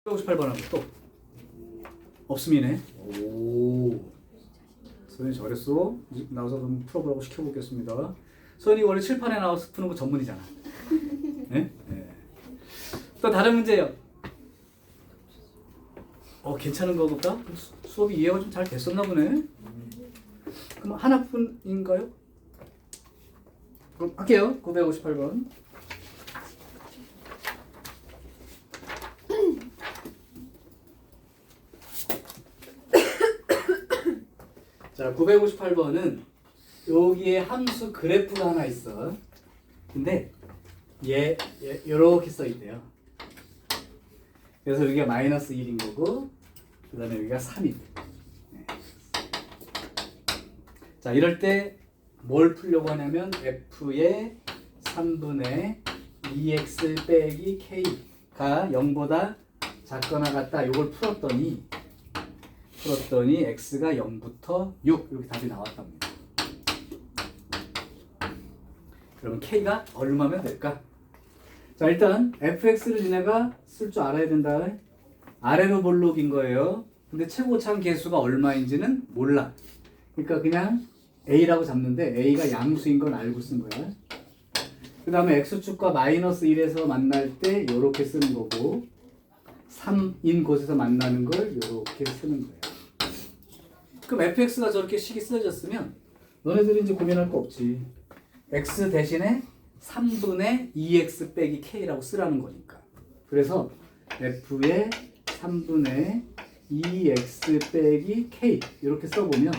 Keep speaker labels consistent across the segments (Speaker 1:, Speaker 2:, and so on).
Speaker 1: 958번하고 또 없음이네. 오, 소연이 잘했어. 나와서 그럼 풀어보라고 시켜보겠습니다. 소연이 원래 칠판에 나와서 푸는 거 전문이잖아. 네? 네. 또 다른 문제요. 괜찮은 거 볼까? 수업이 이해가 좀 잘 됐었나 보네. 그럼 하나뿐인가요? 그럼 할게요. 958번. 자, 958번은 여기에 함수 그래프가 하나 있어. 근데 얘 이렇게 써 있대요. 그래서 여기가 마이너스 1인 거고, 그 다음에 여기가 3인. 네. 자, 이럴 때 뭘 풀려고 하냐면 f의 3분의 2x 빼기 k가 0보다 작거나 같다. 이걸 풀었더니 x가 0부터 6 이렇게 답이 나왔답니다. 그러면 k가 얼마면 될까? 자, 일단 fx를 니네가 쓸 줄 알아야 된다. 아래로 볼록인 거예요. 근데 최고참 계수가 얼마인지는 몰라. 그러니까 그냥 a라고 잡는데 a가 양수인 건 알고 쓴 거야. 그 다음에 x축과 마이너스 1에서 만날 때 이렇게 쓰는 거고, 3인 곳에서 만나는 걸 이렇게 쓰는 거야. 그럼 fx가 저렇게 식이 쓰여졌으면 너네들이 이제 고민할 거 없지. x 대신에 3분의 2x 빼기 k라고 쓰라는 거니까. 그래서 f의 3분의 2x 빼기 k 이렇게 써보면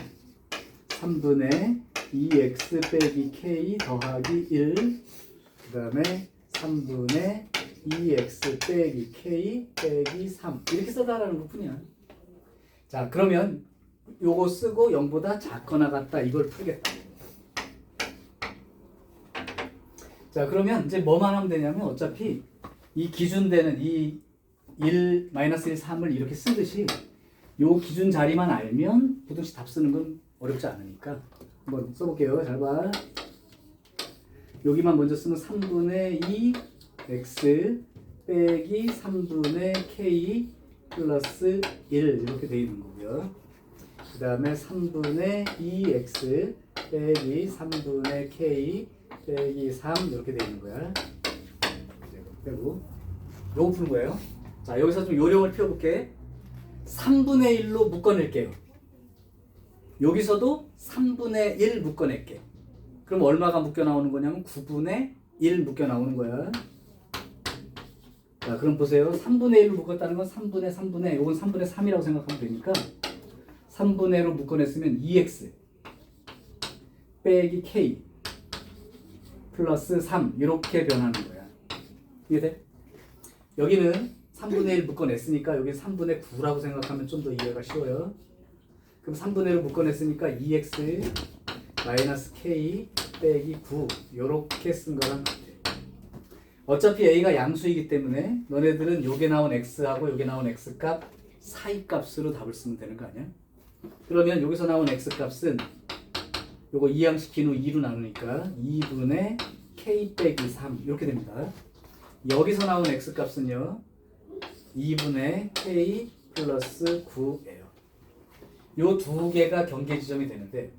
Speaker 1: 3분의 2x 빼기 k 더하기 1, 그 다음에 3분의 2x 빼기 k 빼기 3 이렇게 써달라는 것 뿐이야. 자, 그러면 요거 쓰고 0보다 작거나 같다 이걸 풀겠다. 자, 그러면 이제 뭐만 하면 되냐면 어차피 이 기준되는 이 1, 마이너스 1, 3을 이렇게 쓰듯이 요 기준 자리만 알면 부등식 답 쓰는 건 어렵지 않으니까 한번 써볼게요. 잘 봐. 여기만 먼저 쓰면 3분의 2 x 빼기 3분의 k 플러스 1 이렇게 돼 있는 거고요. 그 다음에 3분의 2x 빼기 3분의 k 빼기 3 이렇게 돼 있는 거야. 빼고 요거 푸는 거예요. 자, 여기서 좀 요령을 펴볼게. 3분의 1로 묶어낼게요. 여기서도 3분의 1 묶어낼게. 그럼 얼마가 묶여 나오는 거냐면 9분의 1 묶여 나오는 거야. 자, 그럼 보세요. 3분의 1로 묶었다는 건 3분의 요건 3분의 3이라고 생각하면 되니까 3분의 1로 묶어냈으면 2x 빼기 k 플러스 3 이렇게 변하는 거야. 이해돼? 여기는 3분의 1 묶어냈으니까 여기 3분의 9라고 생각하면 좀 더 이해가 쉬워요. 그럼 3분의 1을 묶어냈으니까 2x 마이너스 k 빼기 9 이렇게 쓴 거랑 같아. 어차피 a가 양수이기 때문에 너네들은 요게 나온 x하고 요게 나온 x값 사이 값으로 답을 쓰면 되는 거 아니야? 그러면 여기서 나온 x값은 요거 이항시킨 후 2로 나누니까 2분의 k 빼기 3 이렇게 됩니다. 여기서 나온 x값은요 2분의 k 플러스 9예요. 요 두 개가 경계 지점이 되는데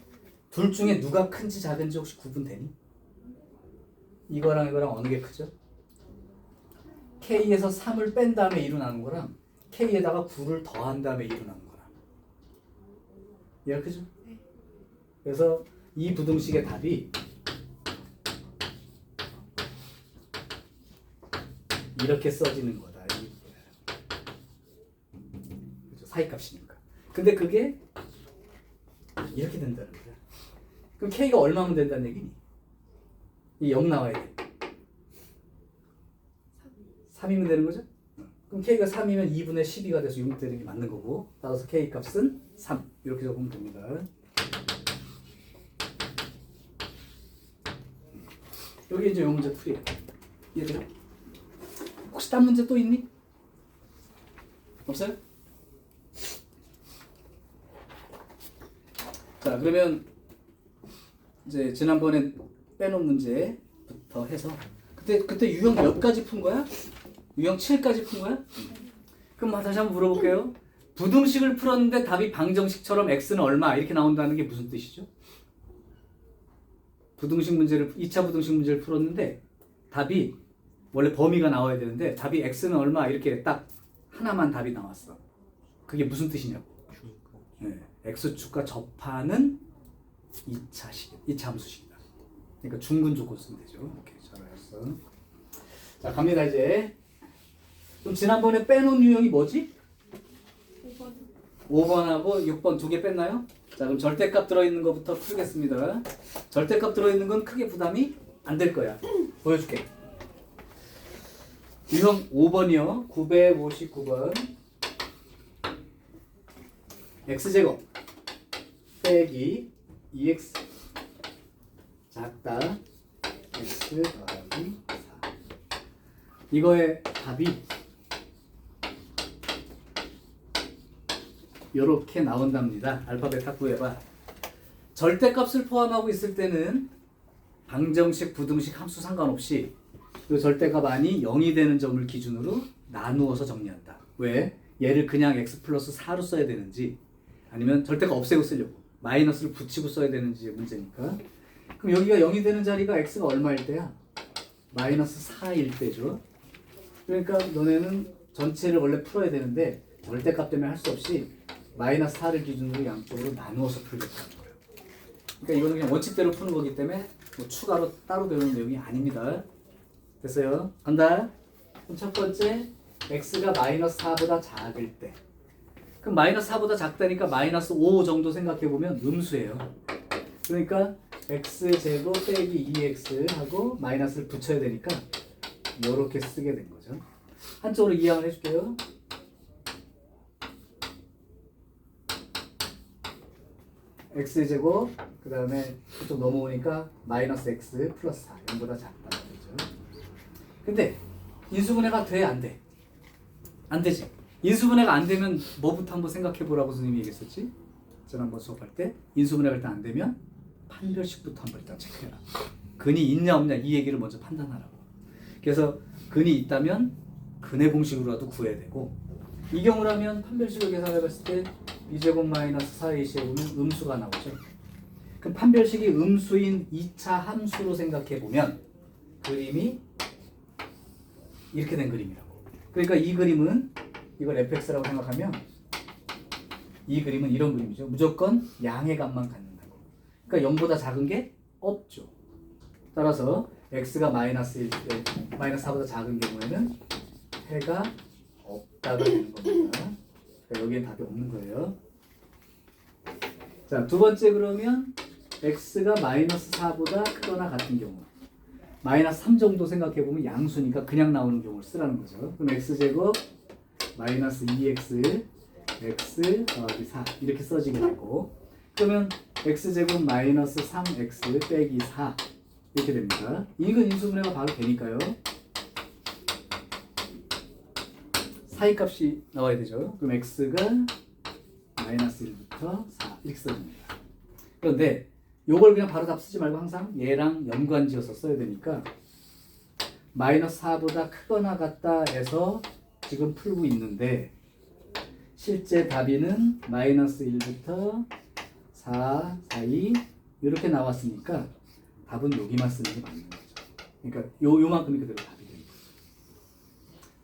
Speaker 1: 둘 중에 누가 큰지 작은지 혹시 구분되니? 이거랑 이거랑 어느 게 크죠? k에서 3을 뺀 다음에 2로 나눈 거랑 k에다가 9를 더한 다음에 2로 나눈 거랑 이해가 크죠? 그래서 이 부등식의 답이 이렇게 써지는 거다. 그렇죠? 사이값이니까. 근데 그게 이렇게 된다는 거야. 그럼 k가 얼마면 된다는 얘기니? 이 0 나와야 돼. 3이면 되는 거죠? 그럼 k가 3이면 2분의 12가 돼서 6 되는 게 맞는 거고, 따라서 k 값은 3 이렇게 적으면 됩니다. 여기 이제 요 문제 풀이에요. 이해돼요? 혹시 딴 문제 또 있니? 없어요? 자, 그러면 이제 지난번에 빼놓은 문제부터 해서 그때 유형 몇 가지 푼 거야? 유형 7까지 푼 거야? 그럼 다시 한번 물어볼게요. 부등식을 풀었는데 답이 방정식처럼 x는 얼마 이렇게 나온다는 게 무슨 뜻이죠? 부등식 문제를 2차 부등식 문제를 풀었는데 답이 원래 범위가 나와야 되는데 답이 x는 얼마 이렇게 딱 하나만 답이 나왔어. 그게 무슨 뜻이냐고. 네, x축과 접하는 2차 함수식이다. 그러니까 중근 조건 쓰면 되죠. 오케이, 잘 알았어. 자, 갑니다 이제. 그럼 지난번에 빼놓은 유형이 뭐지? 5번하고 6번 두 개 뺐나요? 자, 그럼 절대값 들어있는 것부터 풀겠습니다. 절대값 들어있는 건 크게 부담이 안 될 거야. 보여줄게. 유형 5번이요. 959번. x제곱 빼기 2x 작다 x 더하기 4. 이거의 답이 이렇게 나온답니다. 알파벳 딱 구해봐. 절대값을 포함하고 있을 때는 방정식, 부등식, 함수 상관없이 그 절대값 안이 0이 되는 점을 기준으로 나누어서 정리한다. 왜? 얘를 그냥 x 플러스 4로 써야 되는지 아니면 절대값 없애고 쓰려고 마이너스를 붙이고 써야 되는지 문제니까. 그럼 여기가 0이 되는 자리가 x가 얼마일 때야? 마이너스 4일 때죠. 그러니까 너네는 전체를 원래 풀어야 되는데 절대값 때문에 할 수 없이 마이너스 4를 기준으로 양쪽으로 나누어서 풀겠다는 거예요. 그러니까 이거는 그냥 원칙대로 푸는 거기 때문에 뭐 추가로 따로 배우는 내용이 아닙니다. 됐어요? 간다. 그럼 첫 번째 x가 마이너스 4보다 작을 때. 그럼 마이너스 4보다 작다니까 마이너스 5 정도 생각해보면 음수예요. 그러니까 x제곱 빼기 2x 하고 마이너스를 붙여야 되니까 이렇게 쓰게 된 거죠. 한쪽으로 이항을 해줄게요. x제곱 그 다음에 이쪽 넘어오니까 마이너스 x 플러스 4 0보다 작다. 그렇죠? 근데 인수분해가 돼? 안 돼? 안 되지. 인수분해가 안 되면 뭐부터 한번 생각해 보라고 선생님이 얘기했었지? 지난번 수업할 때 인수분해가 일단 안 되면 판별식부터 한번 일단 체크해라. 근이 있냐 없냐 이 얘기를 먼저 판단하라고. 그래서 근이 있다면 근의 공식으로라도 구해야 되고 이 경우라면 판별식을 계산해 봤을 때 2제곱 마이너스 4ac 보면 음수가 나오죠. 그럼 판별식이 음수인 2차 함수로 생각해 보면 그림이 이렇게 된 그림이라고. 그러니까 이 그림은 이걸 fx라고 생각하면 이 그림은 이런 그림이죠. 무조건 양의 값만 갖는다고. 그러니까 0보다 작은 게 없죠. 따라서 x가 마이너스 1, 마이너스 4보다 작은 경우에는 해가 없다가 되는 겁니다. 그러니까 여기엔 답이 없는 거예요. 자, 두 번째 그러면 x가 마이너스 4보다 크거나 같은 경우 마이너스 3 정도 생각해보면 양수니까 그냥 나오는 경우를 쓰라는 거죠. 그럼 x제곱 마이너스 2x x 더하기 4 이렇게 써지게 되고 그러면 x제곱 마이너스 3x 빼기 4 이렇게 됩니다. 이건 인수분해가 바로 되니까요. 사이값이 나와야 되죠. 그럼 x가 마이너스 1부터 4 이렇게 써집니다. 그런데 요걸 그냥 바로 답 쓰지 말고 항상 얘랑 연관지어서 써야 되니까 마이너스 4보다 크거나 같다 해서 지금 풀고 있는데 실제 답이는 마이너스 1부터 4 사이 이렇게 나왔으니까 답은 여기만 쓰는 게 맞는 거죠. 그러니까 요만큼이 그대로 답이 되는 거죠.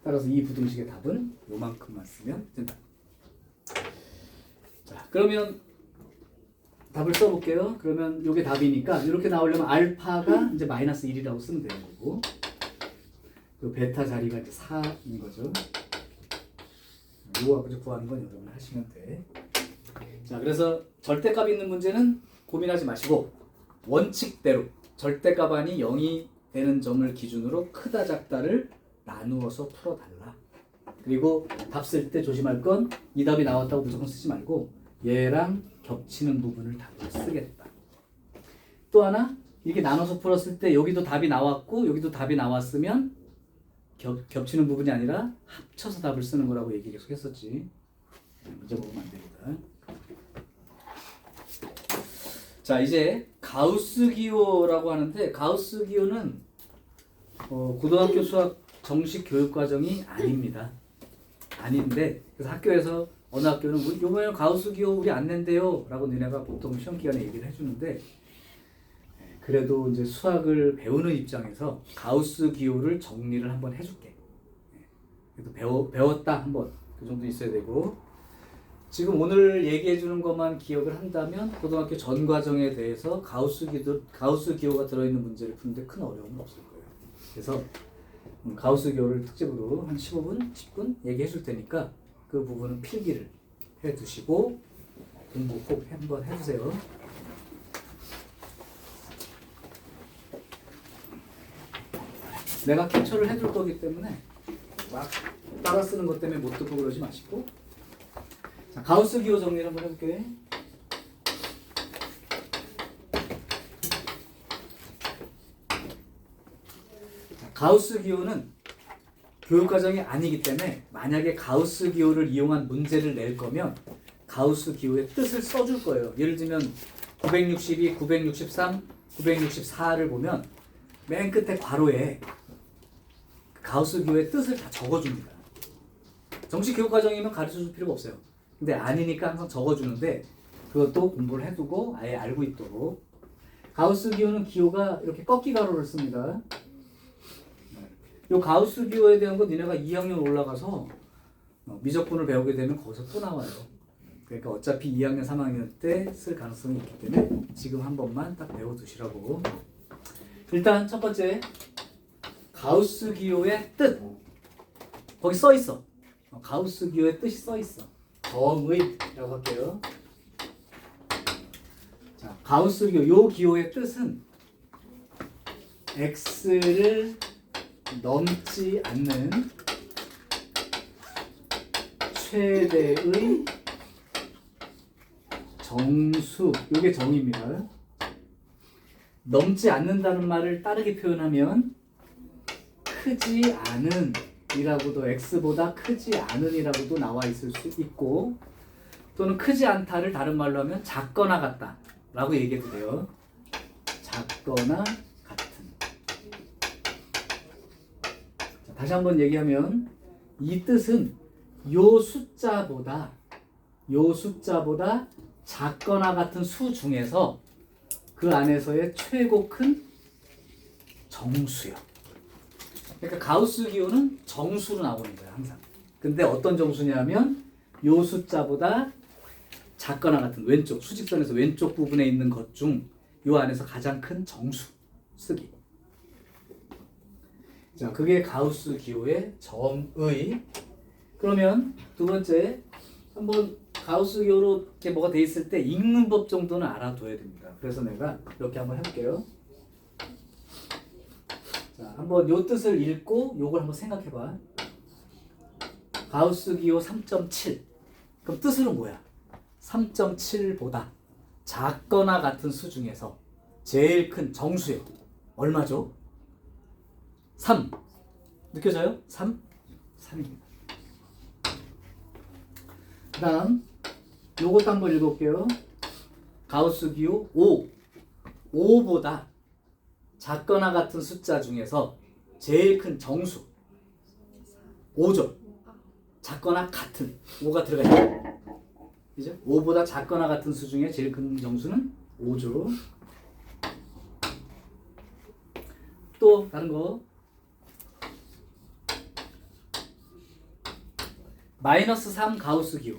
Speaker 1: 따라서 이 부등식의 답은 요만큼만 쓰면 된다. 자, 그러면 답을 써볼게요. 그러면 요게 답이니까 이렇게 나오려면 알파가 이제 마이너스 1이라고 쓰면 되는 거고 그 베타 자리가 이제 4인 거죠. 요거 구하는 건 여러분 하시면 돼. 자, 그래서 절대값 있는 문제는 고민하지 마시고 원칙대로 절대값 안이 0이 되는 점을 기준으로 크다 작다를 나누어서 풀어달라. 그리고 답 쓸 때 조심할 건 이 답이 나왔다고 무조건 쓰지 말고 얘랑 겹치는 부분을 답을 쓰겠다. 또 하나 이렇게 나눠서 풀었을 때 여기도 답이 나왔고 여기도 답이 나왔으면 겹치는 부분이 아니라 합쳐서 답을 쓰는 거라고 얘기 계속 했었지. 문제 보면 안 됩니다. 자, 이제 가우스 기호라고 하는데 가우스 기호는 고등학교 수학 정식 교육 과정이 아닙니다. 아닌데 그래서 학교에서 어느 학교는 이번에 가우스 기호 우리 안 낸대요 라고 니네가 보통 시험 기간에 얘기를 해주는데 그래도 이제 수학을 배우는 입장에서 가우스 기호를 정리를 한번 해줄게. 그래도 배웠다 한번 그 정도 있어야 되고 지금 오늘 얘기해 주는 것만 기억을 한다면 고등학교 전 과정에 대해서 가우스 기호가 들어있는 문제를 푸는데 큰 어려움은 없을 거예요. 그래서 가우스 기호를 특집으로 한 15분, 10분 얘기해 줄 테니까 그 부분은 필기를 해 두시고 공부 꼭 한번 해주세요. 내가 캡처를 해줄 거기 때문에 막 따라 쓰는 것 때문에 못 듣고 그러지 마시고 자, 가우스 기호 정리를 한번 해볼게. 자, 가우스 기호는 교육과정이 아니기 때문에 만약에 가우스 기호를 이용한 문제를 낼 거면 가우스 기호의 뜻을 써줄 거예요. 예를 들면 962, 963, 964를 보면 맨 끝에 괄호에 가우스 기호의 뜻을 다 적어줍니다. 정식 교육과정이면 가르쳐줄 필요가 없어요. 근데 아니니까 항상 적어주는데 그것도 공부를 해두고 아예 알고 있도록. 가우스 기호는 기호가 이렇게 꺾기 가로를 씁니다. 이 가우스 기호에 대한 거 니네가 2학년 올라가서 미적분을 배우게 되면 거기서 또 나와요. 그러니까 어차피 2학년, 3학년 때 쓸 가능성이 있기 때문에 지금 한 번만 딱 배워두시라고. 일단 첫 번째 가우스 기호의 뜻 거기 써 있어. 가우스 기호의 뜻이 써 있어. 정의라고 할게요. 자, 가우스 기호 요 기호의 뜻은 x를 넘지 않는 최대의 정수. 요게 정의입니다. 넘지 않는다는 말을 다르게 표현하면 크지 않은 이라고도 x보다 크지 않은 이라고도 나와 있을 수 있고 또는 크지 않다를 다른 말로 하면 작거나 같다 라고 얘기해도 돼요. 작거나 같은. 자, 다시 한번 얘기하면 이 뜻은 요 숫자보다 작거나 같은 수 중에서 그 안에서의 최고 큰 정수요. 그러니까 가우스 기호는 정수로 나오는 거예요, 항상. 근데 어떤 정수냐면 요 숫자보다 작거나 같은 왼쪽 수직선에서 왼쪽 부분에 있는 것 중 요 안에서 가장 큰 정수 쓰기. 자, 그게 가우스 기호의 정의. 그러면 두 번째 한번 가우스 기호로 이렇게 뭐가 돼 있을 때 읽는 법 정도는 알아둬야 됩니다. 그래서 내가 이렇게 한번 해볼게요. 자, 한번 요 뜻을 읽고 요걸 한번 생각해봐. 가우스 기호 3.7. 그럼 뜻은 뭐야? 3.7보다 작거나 같은 수 중에서 제일 큰 정수요. 얼마죠? 3. 느껴져요? 3? 3입니다. 그 다음 요것도 한번 읽어볼게요. 가우스 기호 5. 5보다 작거나 같은 숫자 중에서 제일 큰 정수 5죠. 작거나 같은 5가 들어가 있죠. 그죠? 5보다 작거나 같은 수 중에 제일 큰 정수는 5죠. 또 다른 거 마이너스 3 가우스 기호.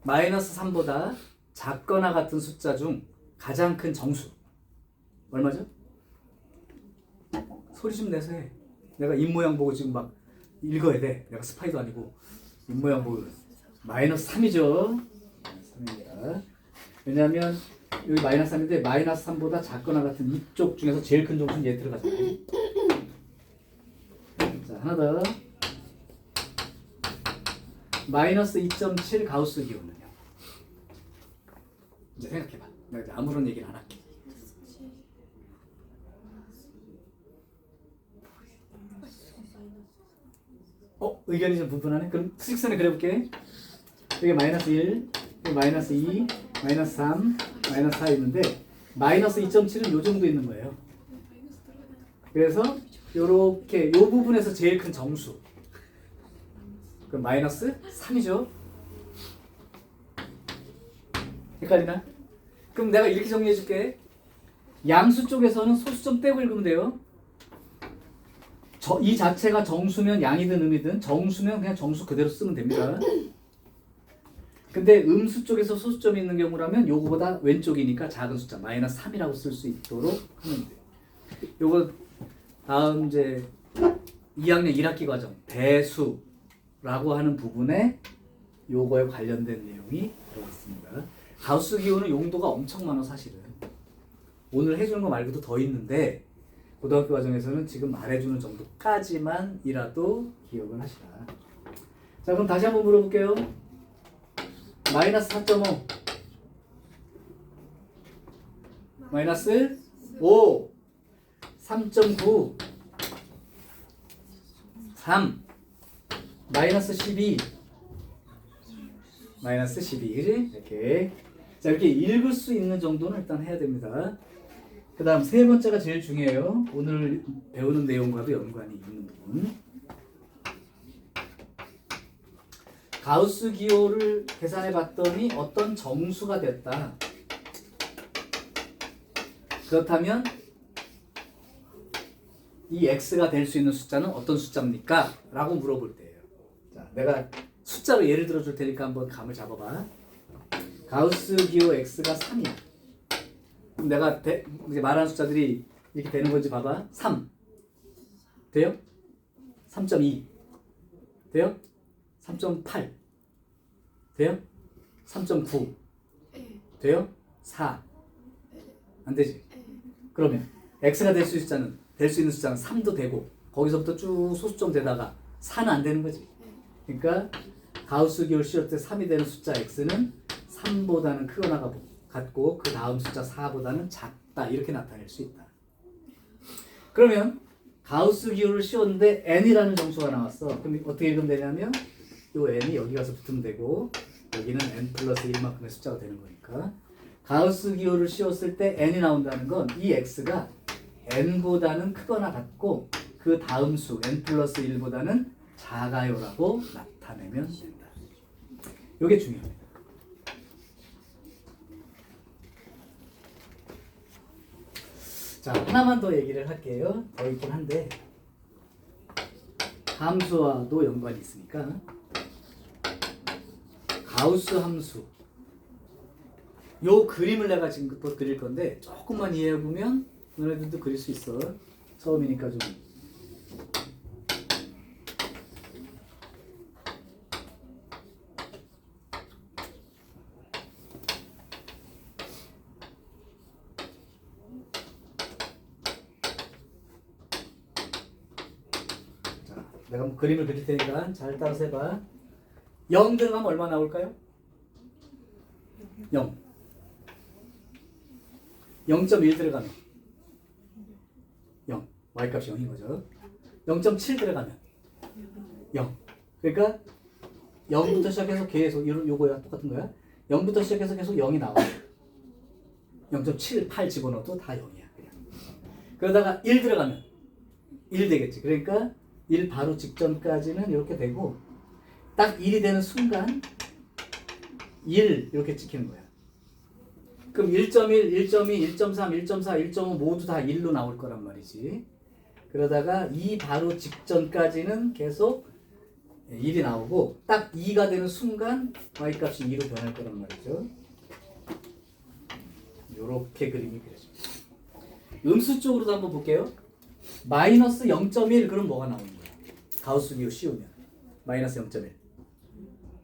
Speaker 1: 마이너스 3보다 작거나 같은 숫자 중 가장 큰 정수 얼마죠? 소리 좀 내서 해. 내가 입모양 보고 지금 막 읽어야 돼. 내가 스파이도 아니고 입모양 보고. 마이너스 3이죠. 3입니다. 왜냐하면 여기 마이너스 3인데 마이너스 3보다 작거나 같은 이쪽 중에서 제일 큰 정수는 얘 들어가잖아요. 자, 하나 더. 마이너스 2.7 가우스 기호는요. 이제 생각해봐. 내가 이제 아무런 얘기를 안 할게. 의견이 좀 분분하네? 그럼 수직선에 그려볼게. 여기 마이너스 1, 여기 마이너스 2, 마이너스 3, 마이너스 4 있는데 마이너스 2.7은 요 정도 있는 거예요. 그래서 요렇게 요 부분에서 제일 큰 정수 그럼 마이너스 3이죠. 헷갈리나? 그럼 내가 이렇게 정리해 줄게. 양수 쪽에서는 소수점 떼고 읽으면 돼요. 이 자체가 정수면 양이든 음이든 정수면 그냥 정수 그대로 쓰면 됩니다. 근데 음수 쪽에서 소수점이 있는 경우라면 요거보다 왼쪽이니까 작은 숫자 마이너스 3이라고 쓸 수 있도록 하면 돼요. 요거 다음 이제 2학년 1학기 과정 배수라고 하는 부분에 요거에 관련된 내용이 들어있습니다. 가우스 기호는 용도가 엄청 많아 사실은. 오늘 해주는 거 말고도 더 있는데 고등학교 과정에서는 지금 말해주는 정도까지만이라도 기억을 하시라. 자, 그럼 다시 한번 물어볼게요. 마이너스 4.5 마이너스 5 3.9 3 마이너스 12 마이너스 12 그지? 이렇게 자 이렇게 읽을 수 있는 정도는 일단 해야 됩니다. 그 다음 세 번째가 제일 중요해요. 오늘 배우는 내용과도 연관이 있는 부분. 가우스 기호를 계산해 봤더니 어떤 정수가 됐다. 그렇다면 이 x가 될 수 있는 숫자는 어떤 숫자입니까? 라고 물어볼 때예요. 자, 내가 숫자로 예를 들어 줄 테니까 한번 감을 잡아봐. 가우스 기호 x가 3이야. 그럼 내가 이제 말하는 숫자들이 이렇게 되는 건지 봐봐. 3 돼요? 3.2 돼요? 3.8 돼요? 3.9 돼요? 4 안 되지? 그러면 x가 될 수 있는 숫자는 3도 되고 거기서부터 쭉 소수점 되다가 4는 안 되는 거지. 그러니까 가우스 기호를 씌울 때 3이 되는 숫자 x는 3보다는 크거나 같고 그 다음 숫자 4보다는 작다 이렇게 나타낼 수 있다. 그러면 가우스 기호를 씌웠는데 n이라는 정수가 나왔어. 그럼 어떻게 읽으면 되냐면 이 n이 여기 가서 붙으면 되고 여기는 n 플러스 1만큼의 숫자가 되는 거니까 가우스 기호를 씌웠을 때 n이 나온다는 건 이 x가 n보다는 크거나 같고 그 다음 수 n 플러스 1보다는 작아요라고 나타내면 된다. 이게 중요합니다. 자, 하나만 더 얘기를 할게요. 더 있긴 한데 함수와도 연관이 있으니까 가우스 함수 요 그림을 내가 지금 또 그릴 건데 조금만 이해해보면 너네들도 그릴 수 있어. 처음이니까 좀 내가 뭐 그림을 그릴 테니까 잘 따라서 해봐. 0 들어가면 얼마 나올까요? 0 0.1 들어가면 0 y값이 0인 거죠. 0.7 들어가면 0 그러니까 0부터 시작해서 계속 요거야 똑같은 거야. 0부터 시작해서 계속 0이 나와. 0.78 집어넣어도 다 0이야 그냥. 그러다가 1 들어가면 1 되겠지. 그러니까 1 바로 직전까지는 이렇게 되고 딱 1이 되는 순간 1 이렇게 찍히는 거야. 그럼 1.1, 1.2, 1.3, 1.4, 1.5 모두 다 1로 나올 거란 말이지. 그러다가 2 바로 직전까지는 계속 1이 나오고 딱 2가 되는 순간 y값이 2로 변할 거란 말이죠. 이렇게 그림이 그려집니다. 음수 쪽으로도 한번 볼게요. 마이너스 0.1 그럼 뭐가 나오는 거야? 가우스 기호 씌우면 마이너스 0.1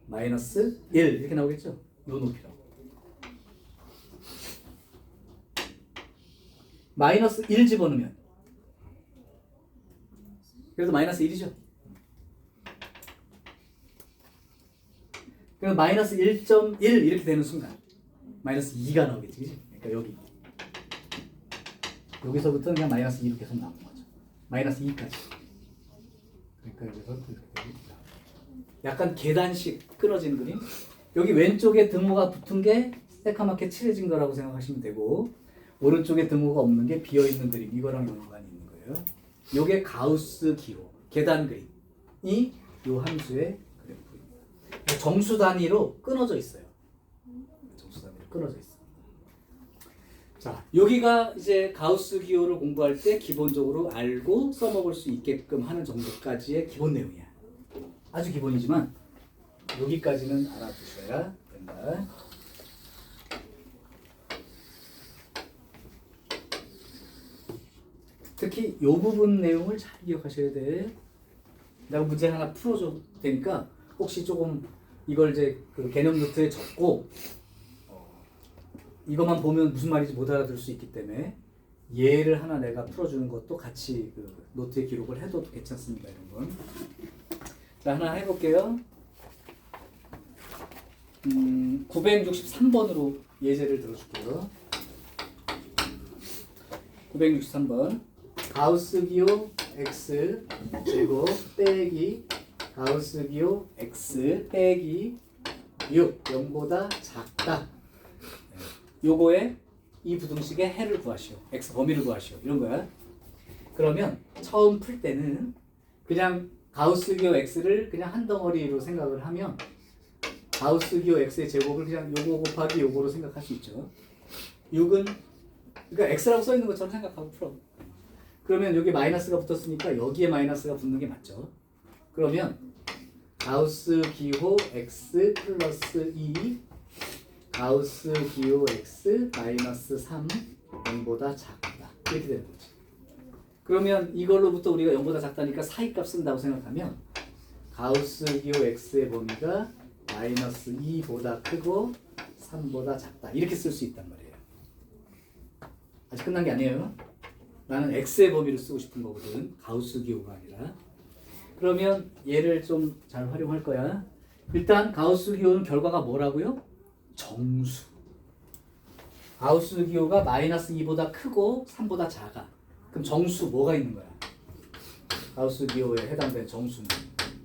Speaker 1: 마이너스 1 이렇게 나오겠죠? 요 높이로 마이너스 1 집어넣으면 그래도 마이너스 1이죠. 그럼 마이너스 1.1 이렇게 되는 순간 마이너스 2가 나오겠지. 그치? 그러니까 여기서부터는 그냥 마이너스 2로 계속 나오는 거죠. 마이너스 2까지. 그러니까 여기서 이렇게 됩니다. 약간 계단식 끊어지는 그림. 여기 왼쪽에 등호가 붙은 게 새카맣게 칠해진 거라고 생각하시면 되고 오른쪽에 등호가 없는 게 비어있는 그림. 이거랑 연관이 있는 거예요. 요게 가우스 기호, 계단 그림이 요 함수의 그림. 정수 단위로 끊어져 있어요. 정수 단위로 끊어져 있어. 자, 여기가 이제 가우스 기호를 공부할 때 기본적으로 알고 써먹을 수 있게끔 하는 정도까지의 기본 내용이야. 아주 기본이지만 여기까지는 알아두셔야 된다. 특히 이 부분 내용을 잘 기억하셔야 돼. 내가 문제 하나 풀어줄 테니까 혹시 조금 이걸 이제 그 개념 노트에 적고 이것만 보면 무슨 말인지 못 알아들 수 있기 때문에 예를 하나 내가 풀어주는 것도 같이 그 노트에 기록을 해도 괜찮습니다. 이런 건. 자, 하나 해볼게요. 963번으로 예제를 들어줄게요. 963번. 가우스 기호 x 제곱 빼기 가우스 기호 x 빼기 6 0보다 작다. 요거에 이 부등식의 해를 구하시오. x 범위를 구하시오. 이런 거야. 그러면 처음 풀 때는 그냥 가우스 기호 x를 그냥 한 덩어리로 생각을 하면 가우스 기호 x의 제곱을 그냥 요거 곱하기 요거로 생각할 수 있죠. 6은 그러니까 x라고 써 있는 것처럼 생각하고 풀어. 그러면 여기 마이너스가 붙었으니까 여기에 마이너스가 붙는 게 맞죠. 그러면 가우스 기호 x 플러스 2 가우스 기호 x 마이너스 3 0보다 작다. 이렇게 되는 거지. 그러면 이걸로부터 우리가 0보다 작다니까 사이값 쓴다고 생각하면 가우스 기호 x의 범위가 마이너스 2보다 크고 3보다 작다. 이렇게 쓸 수 있단 말이에요. 아직 끝난 게 아니에요. 나는 x의 범위를 쓰고 싶은 거거든. 가우스 기호가 아니라. 그러면 얘를 좀 잘 활용할 거야. 일단 가우스 기호는 결과가 뭐라고요? 정수. 가우스 기호가 마이너스 2보다 크고 3보다 작아. 그럼 정수 뭐가 있는 거야? 가우스 기호에 해당되는 정수는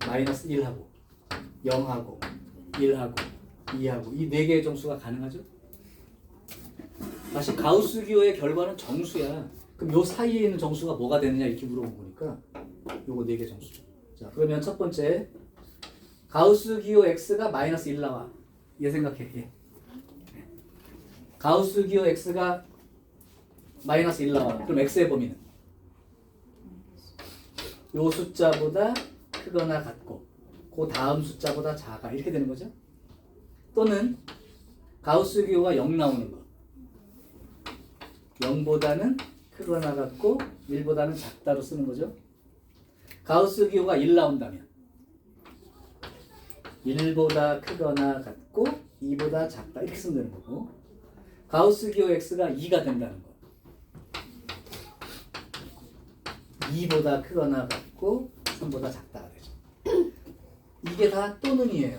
Speaker 1: 마이너스 1하고 0하고 1하고 2하고 이 4개의 정수가 가능하죠? 다시 가우스 기호의 결과는 정수야. 그럼 요 사이에 있는 정수가 뭐가 되느냐 이렇게 물어본 거니까 요거 4개 정수죠. 자, 그러면 첫 번째 가우스 기호 x가 마이너스 1 나와. 얘 생각해. 얘. 가우스 기호 x가 마이너스 1 나와. 그럼 x의 범위는 요 숫자보다 크거나 같고 그 다음 숫자보다 작아. 이렇게 되는 거죠. 또는 가우스 기호가 0 나오는 거. 0보다는 크거나 같고 1보다는 작다로 쓰는 거죠. 가우스 기호가 1 나온다면 1보다 크거나 같고 2보다 작다 이렇게 쓰면 되는 거고, 가우스 기호 x가 2가 된다는 거 2보다 크거나 같고 3보다 작다가 되죠. 이게 다 또는이에요.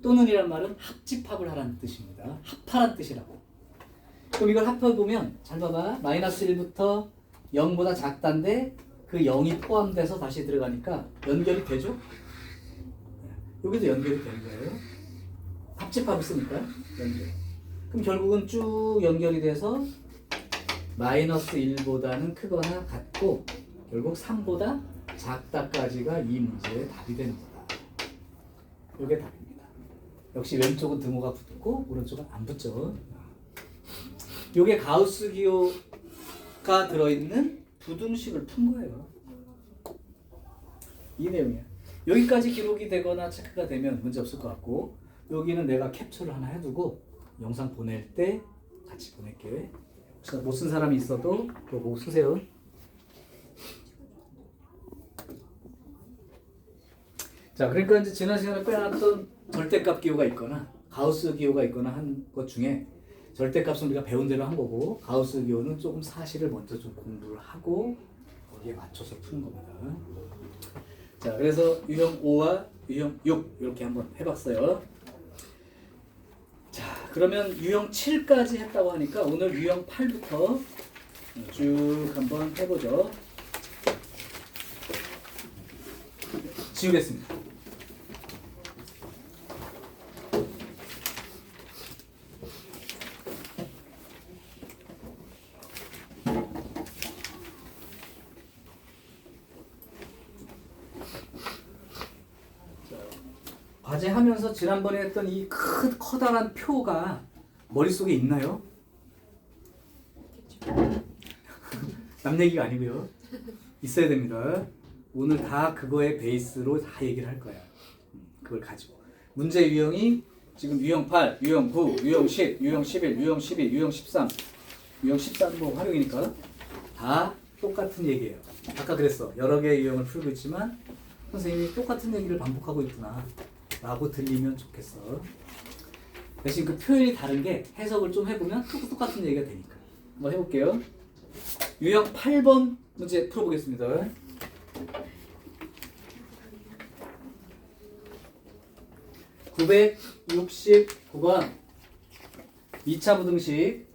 Speaker 1: 또는이란 말은 합집합을 하라는 뜻입니다. 합하란 뜻이라고. 그럼 이걸 합해보면 잘 봐봐. 마이너스 1부터 0보다 작다인데 그 0이 포함돼서 다시 들어가니까 연결이 되죠? 여기도 연결이 되는 거예요. 합집합을 쓰니까 연결. 그럼 결국은 쭉 연결이 돼서 마이너스 1보다는 크거나 같고 결국 3보다 작다까지가 이 문제의 답이 되는 거다. 이게 답입니다. 역시 왼쪽은 등호가 붙고 오른쪽은 안 붙죠. 이게 가우스 기호가 들어있는 부등식을 푼 거예요. 이 내용이야. 여기까지 기록이 되거나 체크가 되면 문제 없을 것 같고, 여기는 내가 캡처를 하나 해두고 영상 보낼 때 같이 보낼게. 혹시 못 쓴 사람이 있어도 그거 보고 쓰세요. 자, 그러니까 이제 지난 시간에 빼놨던 절대값 기호가 있거나 가우스 기호가 있거나 한 것 중에 절대값은 우리가 배운 대로 한 거고, 가우스 기호는 조금 사실을 먼저 좀 공부를 하고 거기에 맞춰서 푸는 겁니다. 자, 그래서 유형 5와 유형 6 이렇게 한번 해봤어요. 자, 그러면 유형 7까지 했다고 하니까 오늘 유형 8부터 쭉 한번 해보죠. 지우겠습니다. 과제하면서 지난번에 했던 이 커다란 표가 머릿속에 있나요? 남 얘기가 아니고요. 있어야 됩니다. 오늘 다 그거의 베이스로 다 얘기를 할 거야. 그걸 가지고. 문제 유형이 지금 유형 8, 유형 9, 유형 10, 유형 11, 유형 12, 유형 13, 유형 13 뭐 활용이니까 다 똑같은 얘기예요. 아까 그랬어. 여러 개의 유형을 풀고 있지만 선생님이 똑같은 얘기를 반복하고 있구나 라고 들리면 좋겠어. 대신 그 표현이 다른 게 해석을 좀 해보면 똑같은 얘기가 되니까. 한번 해볼게요. 유형 8번 문제 풀어보겠습니다. (969번) 2차 부등식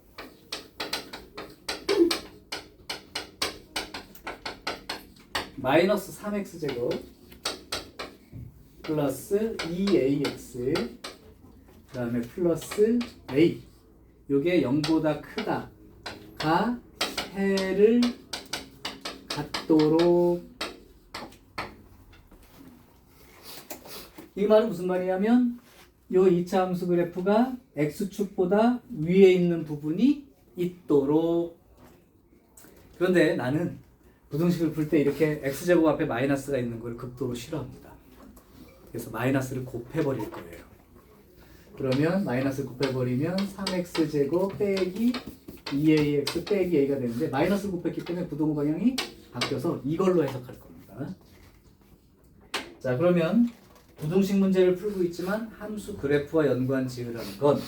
Speaker 1: 마이너스 3x제곱 플러스 2ax 그 다음에 플러스 a 요게 0보다 크다가 해를 갖도록. 이 말은 무슨 말이냐면 요 2차 함수 그래프가 x축보다 위에 있는 부분이 있도록. 그런데 나는 부등식을 풀 때 이렇게 x제곱 앞에 마이너스가 있는 걸 극도로 싫어합니다. 그래서 마이너스를 곱해버릴 거예요. 그러면 마이너스 곱해버리면 3x제곱 빼기 2ax 빼기 a가 되는데 마이너스 곱했기 때문에 부동 방향이 바뀌어서 이걸로 해석할 겁니다. 자, 그러면 부등식 문제를 풀고 있지만 함수 그래프와 연관 지으라는 건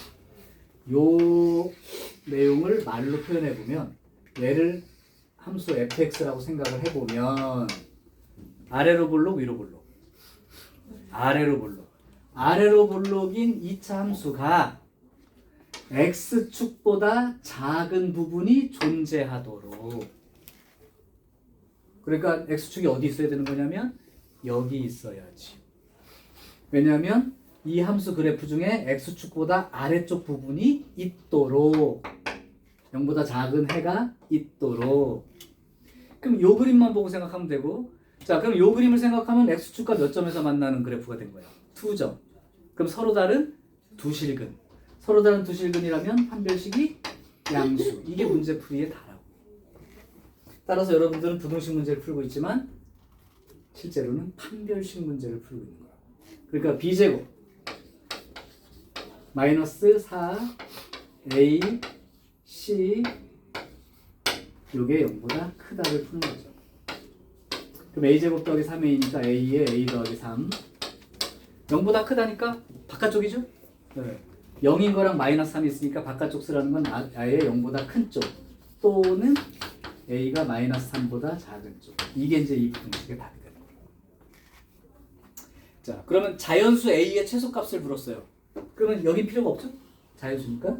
Speaker 1: 요 내용을 말로 표현해 보면 얘를 함수 fx라고 생각을 해보면 아래로 볼록 위로 볼록 아래로 볼록 아래로 볼록인 2차 함수가 x축보다 작은 부분이 존재하도록. 그러니까 x축이 어디 있어야 되는 거냐면 여기 있어야지. 왜냐하면 이 함수 그래프 중에 x축보다 아래쪽 부분이 있도록 0보다 작은 해가 있도록. 그럼 요 그림만 보고 생각하면 되고, 자 그럼 요 그림을 생각하면 x축과 몇 점에서 만나는 그래프가 된 거야? 2점. 그럼 서로 다른 두 실근. 서로 다른 두 실근이라면 판별식이 양수. 이게 문제풀이의 다라고. 따라서 여러분들은 부등식 문제를 풀고 있지만 실제로는 판별식 문제를 풀고 있는 거야. 그러니까 b제곱 마이너스 4a c 요게 0보다 크다를 푸는 거죠. 그럼 a제곱 더하기 3a니까 a에 a 더하기 3 0보다 크다니까 바깥쪽이죠? 네. 0인 거랑 마이너스 3이 있으니까 바깥쪽 쓰라는 건 아예 0보다 큰 쪽 또는 a가 마이너스 3보다 작은 쪽. 이게 이제 이 부등식의 답이 되는 거예요. 자, 그러면 자연수 a의 최소값을 물었어요. 그러면 여긴 필요가 없죠? 자연수니까.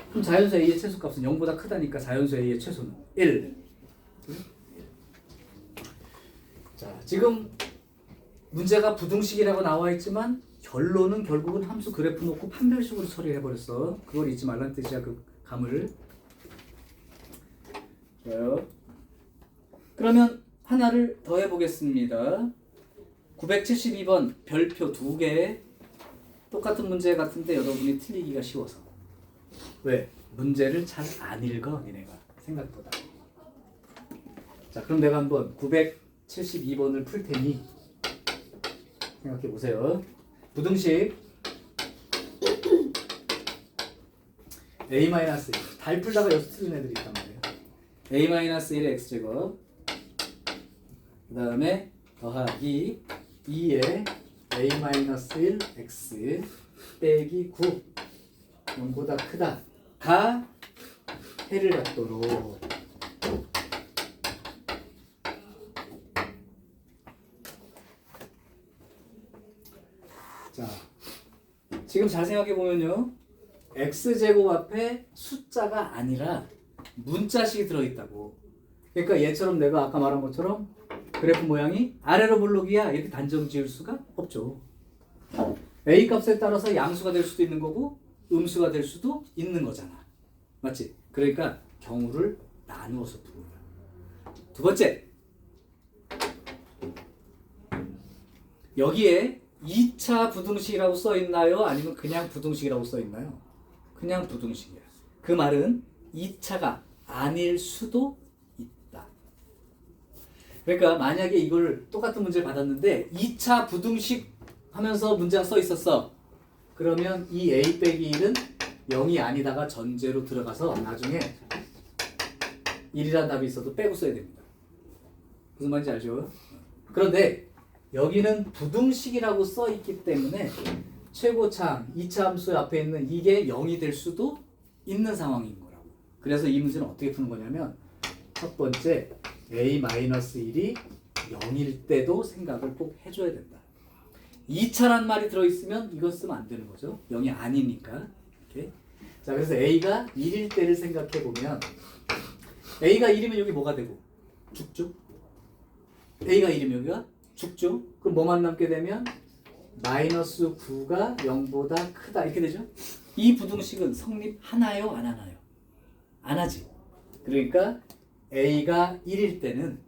Speaker 1: 그럼 자연수 a의 최소값은 0보다 크다니까 자연수 a의 최소는 1. 자, 지금 문제가 부등식이라고 나와 있지만 결론은 결국은 함수 그래프 놓고 판별식으로 처리해버렸어. 그걸 잊지 말라는 뜻이야, 그 감을. 좋아요. 그러면 하나를 더 해보겠습니다. 972번 별표 2개. 똑같은 문제 같은데 여러분이 틀리기가 쉬워서. 왜? 문제를 잘 안 읽어, 니네가. 생각보다. 자, 그럼 내가 한번 972번을 풀 테니 생각해 보세요. 부등식 a-1 달 풀다가 여기서 틀린 애들이 있단 말이에요. a-1의 x제곱 그 다음에 더하기 2의 a-1 x 빼기 9 0보다 크다 가 해를 갖도록. 자, 지금 잘 생각해 보면요, x제곱 앞에 숫자가 아니라 문자식이 들어있다고. 그러니까 얘처럼 내가 아까 말한 것처럼 그래프 모양이 아래로 볼록이야 이렇게 단정 지을 수가 없죠. a 값에 따라서 양수가 될 수도 있는 거고 음수가 될 수도 있는 거잖아. 맞지? 그러니까 경우를 나누어서 푸는 거야. 두 번째, 여기에 2차 부등식이라고 써 있나요? 아니면 그냥 부등식이라고 써 있나요? 그냥 부등식이에요. 그 말은 2차가 아닐 수도 있다. 그러니까 만약에 이걸 똑같은 문제를 받았는데 2차 부등식 하면서 문제가 써 있었어. 그러면 이 a 빼기 1은 0이 아니다가 전제로 들어가서 나중에 1이라는 답이 있어도 빼고 써야 됩니다. 무슨 말인지 알죠? 그런데 여기는 부등식이라고 써 있기 때문에 최고차항 2차 함수 앞에 있는 이게 0이 될 수도 있는 상황인 거라고. 그래서 이 문제는 어떻게 푸는 거냐면 첫 번째 a-1이 0일 때도 생각을 꼭 해줘야 된다. 2차란 말이 들어있으면 이거 쓰면 안 되는 거죠. 0이 아니니까. 이렇게. 자, 그래서 a가 1일 때를 생각해 보면 a가 1이면 여기 뭐가 되고? 죽죠. a가 1이면 여기가 죽죠. 그럼 뭐만 남게 되면 마이너스 9가 0보다 크다 이렇게 되죠. 이 부등식은 성립하나요? 안 하나요? 안 하지. 그러니까 a가 1일 때는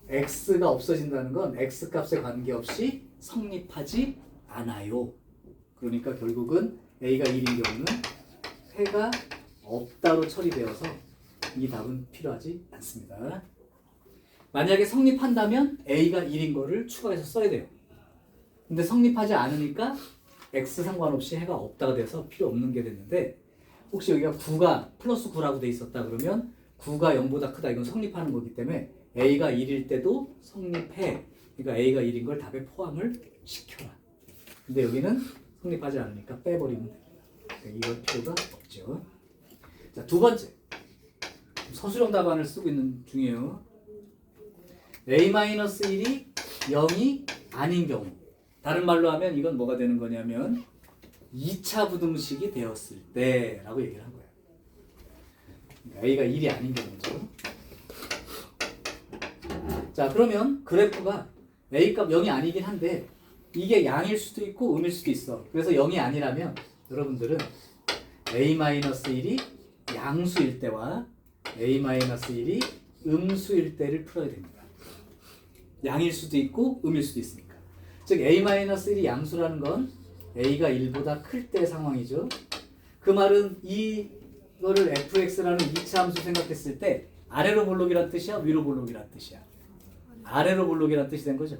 Speaker 1: x가 없어진다는 건 x값에 관계없이 성립하지 않아요. 그러니까 결국은 a가 1인 경우는 해가 없다로 처리되어서 이 답은 필요하지 않습니다. 만약에 성립한다면 a가 1인 거를 추가해서 써야 돼요. 근데 성립하지 않으니까 x 상관없이 해가 없다가 돼서 필요 없는 게 됐는데 혹시 여기가 9가 플러스 9라고 돼 있었다 그러면 9가 0보다 크다 이건 성립하는 거기 때문에 a가 1일 때도 성립해. 그러니까 a가 1인 걸 답에 포함을 시켜라. 근데 여기는 성립하지 않으니까 빼버리면 됩니다. 그러니까 이걸 필요가 없죠. 자, 두 번째 서술형 답안을 쓰고 있는 중이에요. a-1이 0이 아닌 경우 다른 말로 하면 이건 뭐가 되는 거냐면 2차 부등식이 되었을 때 라고 얘기를 한 거예요. 그러니까 a가 1이 아닌 경우죠. 자, 그러면 그래프가 a값 0이 아니긴 한데 이게 양일 수도 있고 음일 수도 있어. 그래서 0이 아니라면 여러분들은 a-1이 양수일 때와 a-1이 음수일 때를 풀어야 됩니다. 양일 수도 있고 음일 수도 있으니까. 즉 a-1이 양수라는 건 a가 1보다 클 때 상황이죠. 그 말은 이거를 fx라는 2차 함수 생각했을 때 아래로 볼록이란 뜻이야? 위로 볼록이란 뜻이야? 아래로 볼록이란 뜻이 된 거죠.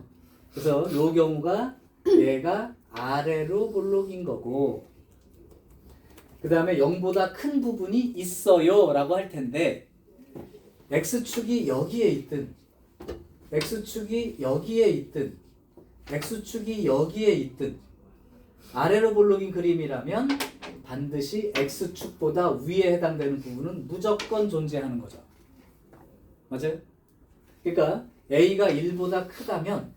Speaker 1: 그래서 이 경우가 얘가 아래로 볼록인 거고 그 다음에 0보다 큰 부분이 있어요 라고 할 텐데 x축이 여기에 있든 x축이 여기에 있든 x축이 여기에 있든 아래로 볼록인 그림이라면 반드시 x축보다 위에 해당되는 부분은 무조건 존재하는 거죠. 맞아요? 그러니까 a가 1보다 크다면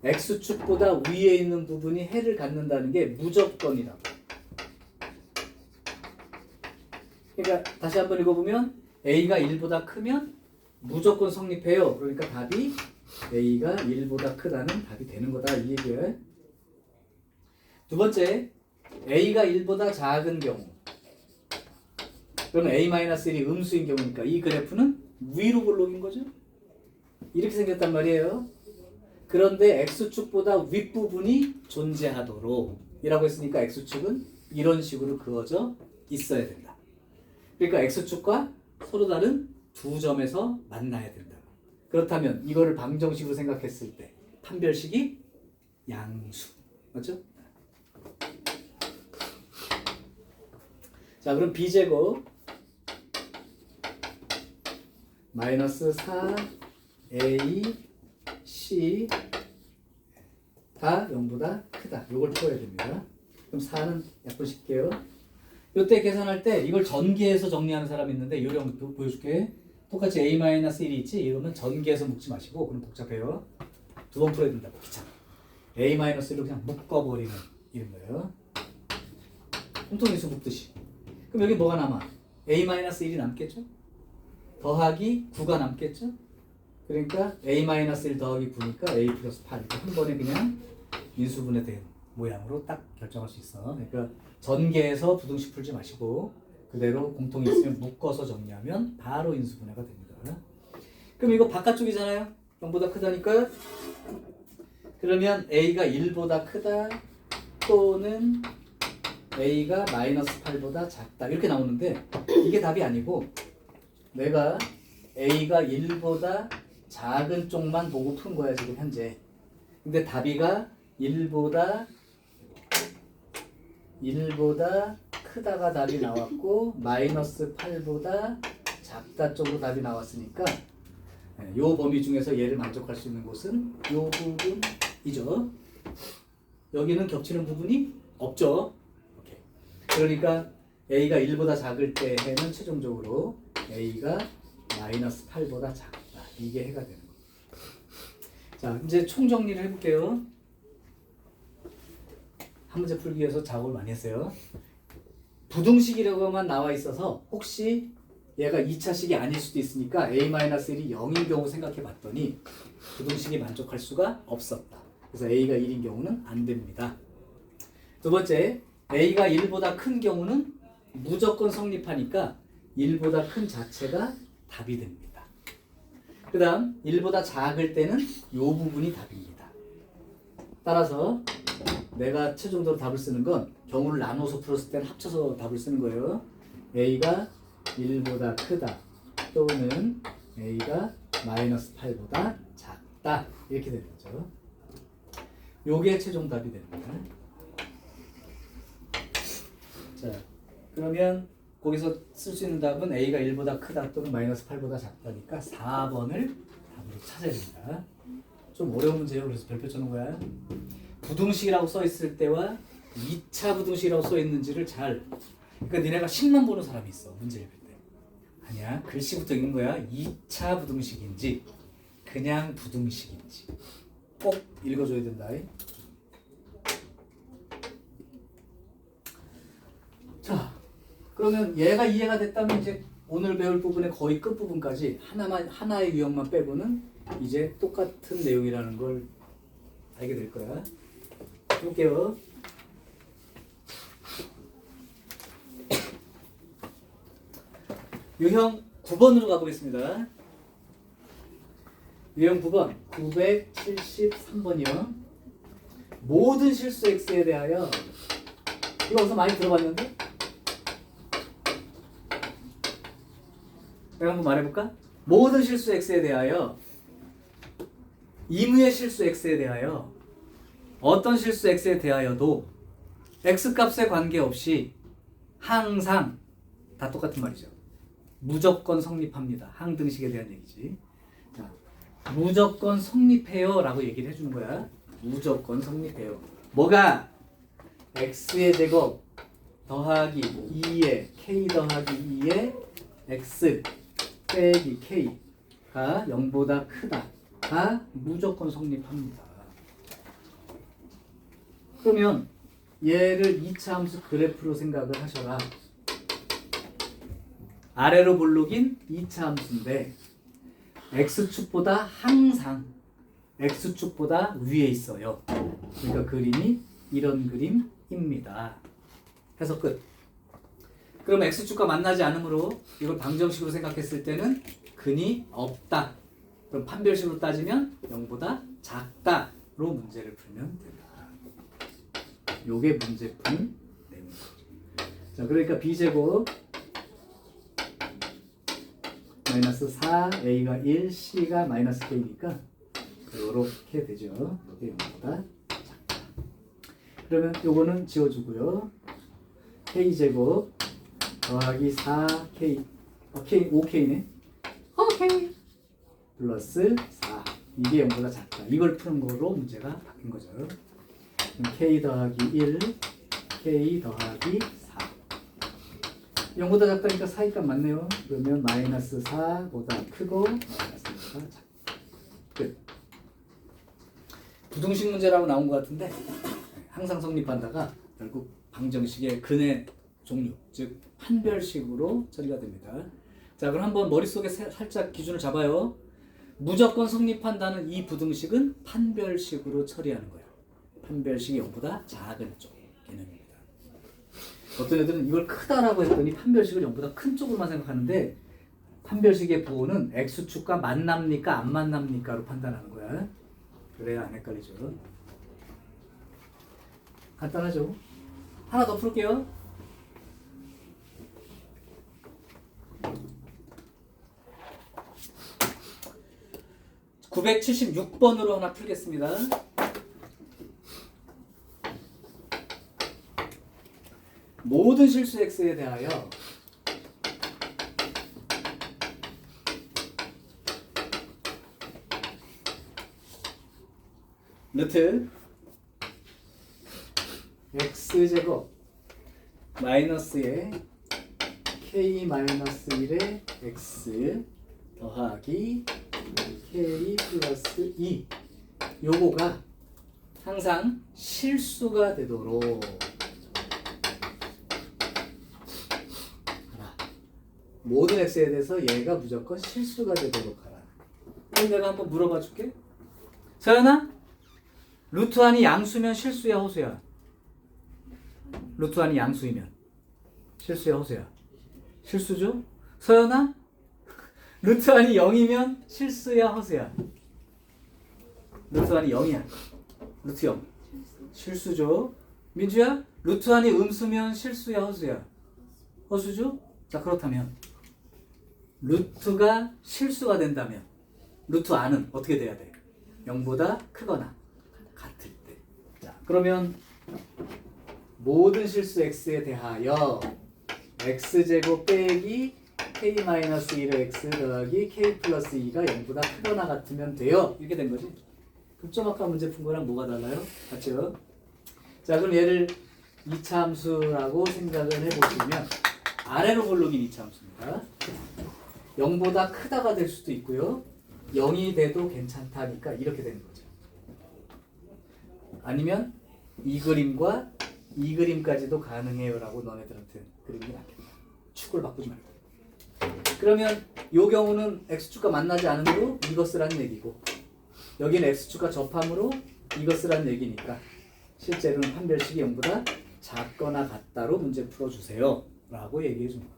Speaker 1: x축보다 위에 있는 부분이 해를 갖는다는 게 무조건이라고. 그러니까 다시 한번 읽어보면 a가 1보다 크면 무조건 성립해요. 그러니까 답이 a가 1보다 크다는 답이 되는 거다 이 얘기예요. 두 번째, a가 1보다 작은 경우 그러면 a-1이 음수인 경우니까 이 그래프는 위로 볼록인 거죠. 이렇게 생겼단 말이에요. 그런데 x축보다 윗부분이 존재하도록 이라고 했으니까 x축은 이런 식으로 그어져 있어야 된다. 그러니까 x축과 서로 다른 두 점에서 만나야 된다. 그렇다면 이거를 방정식으로 생각했을 때 판별식이 양수. 맞죠? 자, 그럼 b제곱 마이너스 4a c 가 0보다 크다. 이걸 풀어야 됩니다. 그럼 4는 약분시킬게요. 이때 계산할 때 이걸 전개해서 정리하는 사람이 있는데 요령 보여줄게. 똑같이 a-1이 있지? 이러면 전개해서 묶지 마시고 그럼 복잡해요. 두 번 풀어야 된다고. 귀찮아. a-1로 그냥 묶어버리는 이런 거예요. 홈통인수 묶듯이. 그럼 여기 뭐가 남아? a-1이 남겠죠? 더하기 9가 남겠죠? 그러니까 a-1 더하기 9니까 a 플러스 8 이렇게 한 번에 그냥 인수분해된 모양으로 딱 결정할 수 있어. 그러니까 전개해서 부등식 풀지 마시고 그대로 공통이 있으면 묶어서 정리하면 바로 인수분해가 됩니다. 그럼 이거 바깥쪽이잖아요. 0보다 크다니까. 그러면 a가 1보다 크다 또는 a가 마이너스 8보다 작다 이렇게 나오는데 이게 답이 아니고 내가 a가 1보다 작은 쪽만 보고 푼 거야 지금 현재. 근데 답이가 1보다 크다가 답이 나왔고 마이너스 8보다 작다 쪽으로 답이 나왔으니까 요 범위 중에서 얘를 만족할 수 있는 곳은 요 부분이죠. 여기는 겹치는 부분이 없죠. 오케이. 그러니까 a가 1보다 작을 때에는 최종적으로 a가 마이너스 8보다 작다. 이게 해가 되는 거예요. 자, 이제 총정리를 해볼게요. 한 문제 풀기 위해서 작업을 많이 했어요. 부등식이라고만 나와 있어서 혹시 얘가 2차식이 아닐 수도 있으니까 a-1이 0인 경우 생각해 봤더니 부등식이 만족할 수가 없었다. 그래서 a가 1인 경우는 안 됩니다. 두 번째, a가 1보다 큰 경우는 무조건 성립하니까 1보다 큰 자체가 답이 됩니다. 그 다음 1보다 작을 때는 이 부분이 답입니다. 따라서 내가 최종적으로 답을 쓰는 건 경우를 나눠서 풀었을 때는 합쳐서 답을 쓰는 거예요. a가 1보다 크다 또는 a가 마이너스 8보다 작다 이렇게 되는 거죠. 요게 최종 답이 됩니다. 자, 그러면 거기서 쓸 수 있는 답은 a가 1보다 크다 또는 마이너스 8보다 작다니까 4번을 답으로 찾아야 됩니다. 좀 어려운 문제예요. 그래서 별표 쳐놓은 거야. 부등식이라고 써 있을 때와 2차 부등식이라고 써 있는지를 잘, 그러니까 니네가 식만 보는 사람이 있어. 문제 읽을 때. 아니야. 글씨부터 읽는 거야. 2차 부등식인지 그냥 부등식인지 꼭 읽어줘야 된다. 자, 그러면 얘가 이해가 됐다면 이제 오늘 배울 부분의 거의 끝부분까지 하나의 유형만 빼고는 이제 똑같은 내용이라는 걸 알게 될 거야. 볼게요. 유형 9번으로 가보겠습니다. 유형 9번 973번이요. 모든 실수 x에 대하여 이거 어디서 많이 들어봤는데? 내가 한번 말해볼까? 모든 실수 x에 대하여 임의의 실수 x에 대하여 어떤 실수 x에 대하여도 x값에 관계없이 항상 다 똑같은 말이죠. 무조건 성립합니다. 항등식에 대한 얘기지. 자, 무조건 성립해요 라고 얘기를 해주는 거야. 무조건 성립해요. 뭐가? x의 제곱 더하기 2의 k 더하기 2의 x 빼기 k가 0보다 크다가 무조건 성립합니다. 그러면 얘를 2차 함수 그래프로 생각을 하셔라. 아래로 볼록인 2차 함수인데 x축보다 항상 x축보다 위에 있어요. 그러니까 그림이 이런 그림입니다. 해석 끝. 그럼 x축과 만나지 않으므로 이걸 방정식으로 생각했을 때는 근이 없다. 그럼 판별식으로 따지면 0보다 작다로 문제를 풀면 된다. 요게 문제 푼 내용이죠. 자, 그러니까 b제곱 마이너스 4, a가 1, c가 마이너스 k니까 요렇게 되죠. 요게 0보다 작다. 그러면 요거는 지워주고요. k제곱 더하기 4k k 5k네. 오케이. 플러스 4 이게 0보다 작다. 이걸 푸는 거로 문제가 바뀐 거죠. k 더하기 1 k 더하기 4 0보다 작다니까 사이값 맞네요. 그러면 마이너스 4보다 크고 마이너스 4보다 작다. 끝. 부등식 문제라고 나온 것 같은데 항상 성립한다가 결국 방정식의 근의 종류, 즉 판별식으로 처리가 됩니다. 자, 그럼 한번 머릿속에 살짝 기준을 잡아요. 무조건 성립한다는 이 부등식은 판별식으로 처리하는 거예요. 판별식이 0보다 작은 쪽 개념입니다. 어떤 애들은 이걸 크다라고 했더니 판별식을 0보다 큰 쪽으로만 생각하는데 판별식의 부호는 x축과 만납니까 안 만납니까로 판단하는 거야. 그래야 안 헷갈리죠. 간단하죠? 하나 더 풀게요. (976번으로) 하나 풀겠습니다. 모든 실수 x에 대하여 루트 x제곱 마이너스의 k-1의 x 더하기 k 플러스 2 요거가 항상 실수가 되도록 하라. 모든 x에 대해서 얘가 무조건 실수가 되도록 하라. 그럼 내가 한번 물어봐 줄게. 서연아, 루트 안이 양수면 실수야 허수야? 루트 안이 양수이면 실수야 허수야? 실수죠? 서연아, 루트 안이 0이면 실수야 허수야? 루트 안이 0이야. 루트 0 실수죠? 민주야, 루트 안이 음수면 실수야 허수야? 허수죠? 자, 그렇다면 루트가 실수가 된다면 루트 안은 어떻게 돼야 돼? 0보다 크거나 같을 때. 자, 그러면 모든 실수 x에 대하여 x제곱 빼기 k-1의 x 더하기 k 플러스 2가 0보다 크거나 같으면 돼요. 이렇게 된 거지. 그럼 좀 아까 문제 푼 거랑 뭐가 달라요? 같죠? 자, 그럼 얘를 2차 함수라고 생각을 해보시면 아래로 볼록인 2차 함수입니다. 0보다 크다가 될 수도 있고요. 0이 돼도 괜찮다니까 이렇게 되는 거죠. 아니면 이 그림과 이 그림까지도 가능해요 라고 너네들한테 그리는 게 낫겠다. 축을 바꾸지 말고. 그러면 요 경우는 x축과 만나지 않으므로 이것 쓰라는 얘기고, 여기는 x축과 접함으로 이것 쓰라는 얘기니까 실제로는 판별식이 0보다 작거나 같다로 문제 풀어주세요 라고 얘기해 줍니다.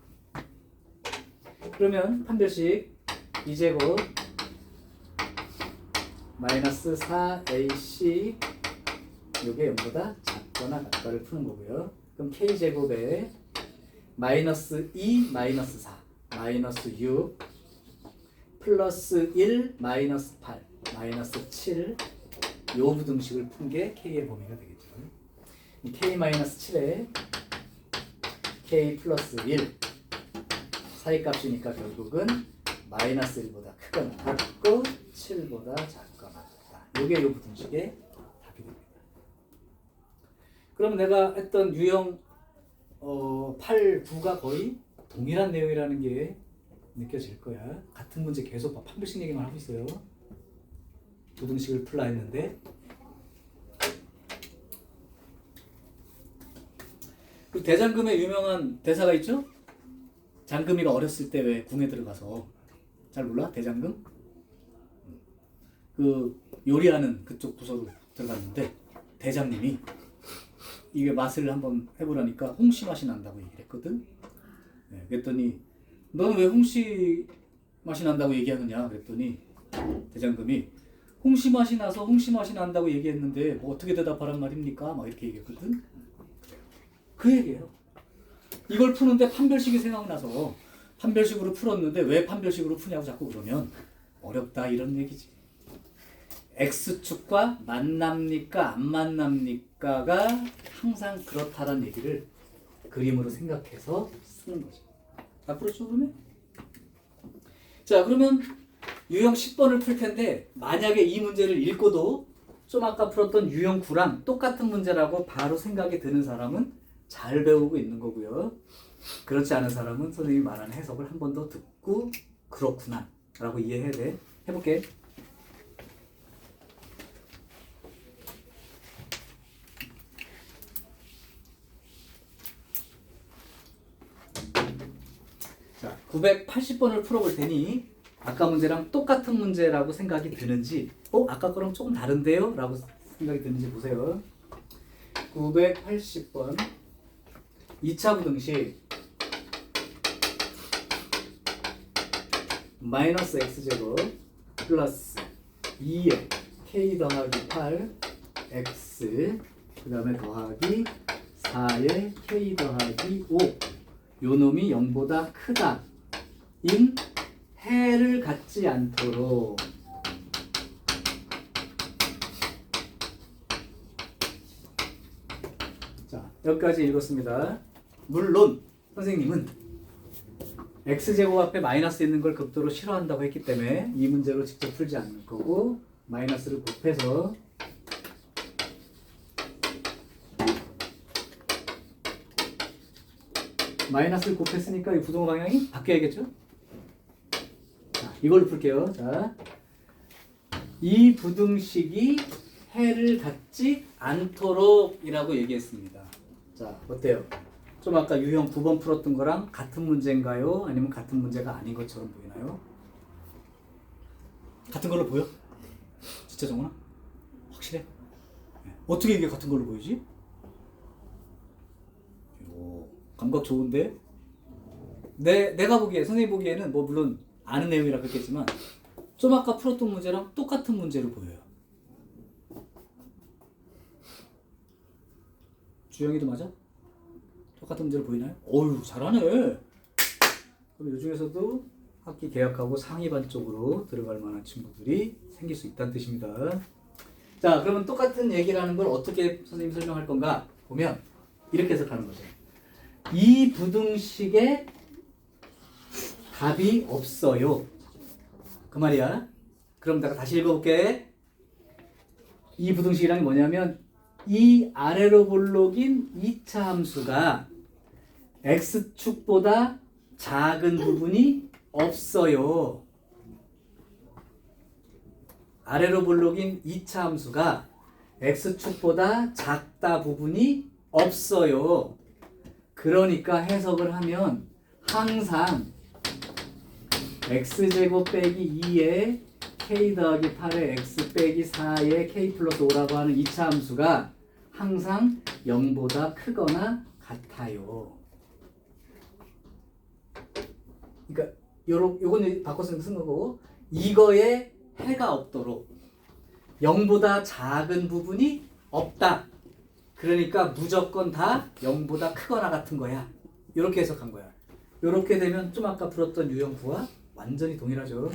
Speaker 1: 그러면 판별식 2제곱 마이너스 4ac 요게 0보다 작거나 같다를 푸는 거고요. 그럼 k제곱에 마이너스 2 마이너스 4 마이너스 6 플러스 1 마이너스 8 마이너스 7 요 부등식을 푼 게 k의 범위가 되겠죠. 이 k 마이너스 7에 k 플러스 1 사이값이니까 결국은 마이너스 1보다 크거나 같고 7보다 작거나 같다. 요게 요 부등식의 답이 됩니다. 그러면 내가 했던 유형 8, 9가 거의 동일한 내용이라는 게 느껴질 거야. 같은 문제 계속 판별식 얘기만 하고 있어요. 부등식을 풀라 했는데. 그 대장금의 유명한 대사가 있죠? 장금이가 어렸을 때 왜 궁에 들어가서 잘 몰라? 대장금? 그 요리하는 그쪽 부서로 들어갔는데 대장님이 이게 맛을 한번 해보라니까 홍시 맛이 난다고 얘기를 했거든. 네, 그랬더니 너는 왜 홍시 맛이 난다고 얘기하느냐 그랬더니 대장금이 홍시 맛이 나서 홍시 맛이 난다고 얘기했는데 뭐 어떻게 대답하란 말입니까? 막 이렇게 얘기했거든. 그 얘기예요. 이걸 푸는데 판별식이 생각나서 판별식으로 풀었는데 왜 판별식으로 푸냐고 자꾸 그러면 어렵다 이런 얘기지. X축과 만납니까 안 만납니까가 항상 그렇다란 얘기를 그림으로 생각해서 쓰는 거죠. 앞으로 쭉 그러면? 자, 그러면 유형 10번을 풀 텐데 만약에 이 문제를 읽고도 좀 아까 풀었던 유형 9랑 똑같은 문제라고 바로 생각이 드는 사람은 잘 배우고 있는 거고요. 그렇지 않은 사람은 선생님이 말하는 해석을 한 번 더 듣고 그렇구나 라고 이해해야 돼. 해볼게. 자, 980번을 풀어볼 테니 아까 문제랑 똑같은 문제라고 생각이 드는지 아까 거랑 조금 다른데요? 라고 생각이 드는지 보세요. 980번 2차 부등식 마이너스 x제곱 플러스 2의 k 더하기 8 x 그 다음에 더하기 4의 k 더하기 5. 요 놈이 0보다 크다. 인 해를 갖지 않도록. 자, 여기까지 읽었습니다. 물론 선생님은 x제곱 앞에 마이너스 있는 걸 극도로 싫어한다고 했기 때문에 이 문제로 직접 풀지 않을 거고 마이너스를 곱해서 마이너스를 곱했으니까 이 부등호 방향이 바뀌어야겠죠? 자, 이걸로 풀게요. 자, 이 부등식이 해를 갖지 않도록 이라고 얘기했습니다. 자, 어때요? 좀 아까 유형 9번 풀었던 거랑 같은 문제인가요? 아니면 같은 문제가 아닌 것처럼 보이나요? 같은 걸로 보여? 진짜 정훈아? 확실해? 네. 어떻게 이게 같은 걸로 보이지? 오, 감각 좋은데? 내가 보기에, 선생님 보기에는 뭐 물론 아는 내용이라 그랬겠지만 좀 아까 풀었던 문제랑 똑같은 문제로 보여요. 주영이도 맞아? 똑같은 문제로 보이나요? 어휴, 잘하네. 그럼 이 중에서도 학기 개학하고 상위반 쪽으로 들어갈 만한 친구들이 생길 수 있다는 뜻입니다. 자, 그러면 똑같은 얘기라는 걸 어떻게 선생님이 설명할 건가 보면 이렇게 해석하는 거죠. 이 부등식에 답이 없어요. 그 말이야. 그럼 내가 다시 읽어볼게. 이 부등식이란 게 뭐냐면 이 아래로 볼록인 2차 함수가 x축보다 작은 부분이 없어요. 아래로 볼록인 2차 함수가 x축보다 작다 부분이 없어요. 그러니까 해석을 하면 항상 x제곱 빼기 2에 k 더하기 8에 x 빼기 4에 k 플러스 5라고 하는 2차 함수가 항상 0보다 크거나 같아요. 그러니까 요건 바꿔서 쓴 거고 이거에 해가 없도록 0보다 작은 부분이 없다. 그러니까 무조건 다 0보다 크거나 같은 거야. 이렇게 해석한 거야. 이렇게 되면 좀 아까 풀었던 유형 9와 완전히 동일하죠.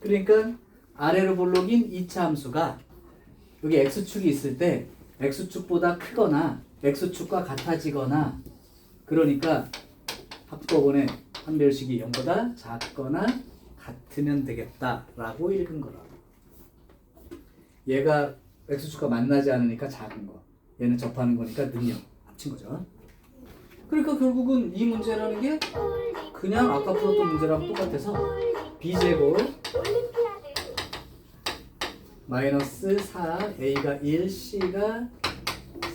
Speaker 1: 그러니까 아래로 볼록인 2차 함수가 여기 x축이 있을 때 x축보다 크거나 x축과 같아지거나 그러니까 합법원의 판별식이 0보다 작거나 같으면 되겠다라고 읽은 거라고. 얘가 x축과 만나지 않으니까 작은 거. 얘는 접하는 거니까 능력 합친 거죠. 그러니까 결국은 이 문제라는 게 그냥 아까 풀었던 문제랑 똑같아서 b제곱 마이너스 4 a가 1 c가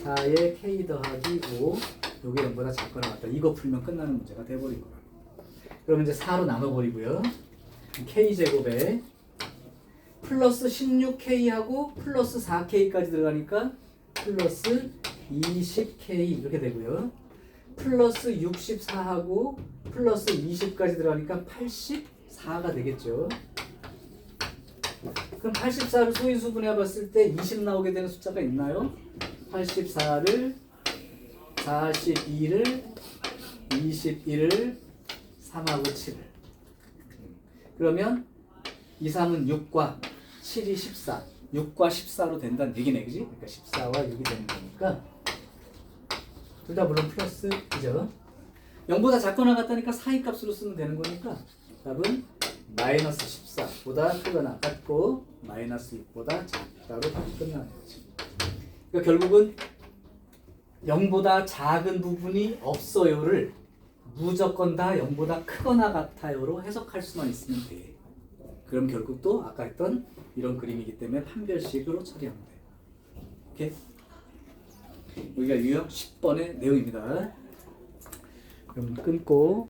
Speaker 1: 4의 k 더하기 5 요게 0보다 작거나 같다. 이거 풀면 끝나는 문제가 돼버린 거야. 그러면 이제 4로 나눠버리고요. k제곱에 플러스 16k하고 플러스 4k까지 들어가니까 플러스 20k 이렇게 되고요. 플러스 64하고 플러스 20까지 들어가니까 84가 되겠죠. 그럼 84를 소인수분해 봤을 때 20 나오게 되는 숫자가 있나요? 84를 42를 21을 3하고 7을 그러면 2, 3은 6과 7이 14 6과 14로 된다는 얘기네. 그지? 그러니까 14와 6이 되는 거니까 둘 다 물론 플러스이죠. 0보다 작거나 같다니까 사이 값으로 쓰면 되는 거니까 답은 마이너스 14보다 크거나 같고 마이너스 6보다 작다로 답이 끝나는 거지. 그러니까 결국은 0보다 작은 부분이 없어요를 무조건 다 0보다 크거나 같아요로 해석할 수만 있으면 돼. 그럼 결국 또 아까 했던 이런 그림이기 때문에 판별식으로 처리하면 돼. 오케이? 여기가 유형 10번의 내용입니다. 그럼 끊고